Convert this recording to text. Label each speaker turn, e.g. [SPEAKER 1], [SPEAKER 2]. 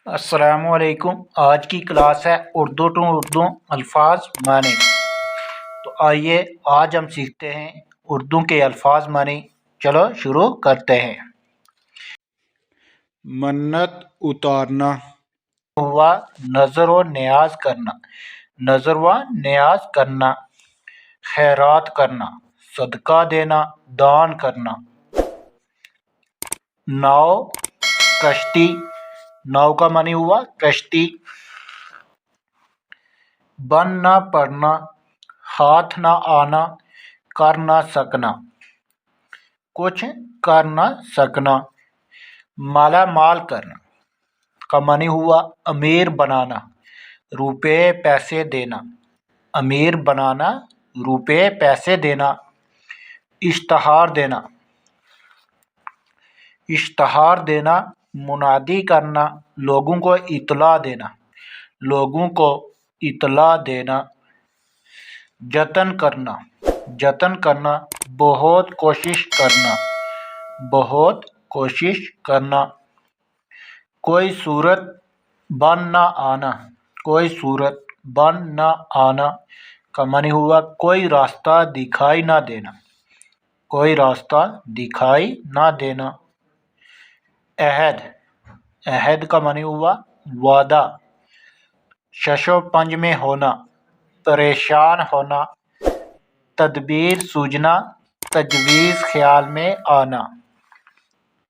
[SPEAKER 1] السلام علیکم۔ آج کی کلاس ہے اردو ٹو اردو الفاظ معنی۔ تو آئیے آج ہم سیکھتے ہیں اردو کے الفاظ معنی۔ چلو شروع کرتے ہیں۔
[SPEAKER 2] منت اتارنا،
[SPEAKER 1] ہوا نظر و نیاز کرنا، نظر و نیاز کرنا، خیرات کرنا، صدقہ دینا، دان کرنا۔ ناؤ کشتی، ناؤ کا معنی ہوا کشتی۔ بن نہ پڑنا، ہاتھ نہ آنا، کر نہ سکنا، کچھ کر نہ سکنا۔ مالا مال کرنا کا معنی ہوا امیر بنانا، روپے پیسے دینا، امیر بنانا، روپے پیسے دینا۔ اشتہار دینا، اشتہار دینا، منادی کرنا، لوگوں کو اطلاع دینا، لوگوں کو اطلاع دینا۔ جتن کرنا، جتن کرنا، بہت کوشش کرنا، بہت کوشش کرنا۔ کوئی صورت بن نہ آنا، کوئی صورت بن نہ آنا کا معنی ہوا کوئی راستہ دکھائی نہ دینا، کوئی راستہ دکھائی نہ دینا۔ عہد، عہد کا معنی ہوا وعدہ۔ شش و پنج میں ہونا، پریشان ہونا، تدبیر سوجنا، تجویز خیال میں آنا۔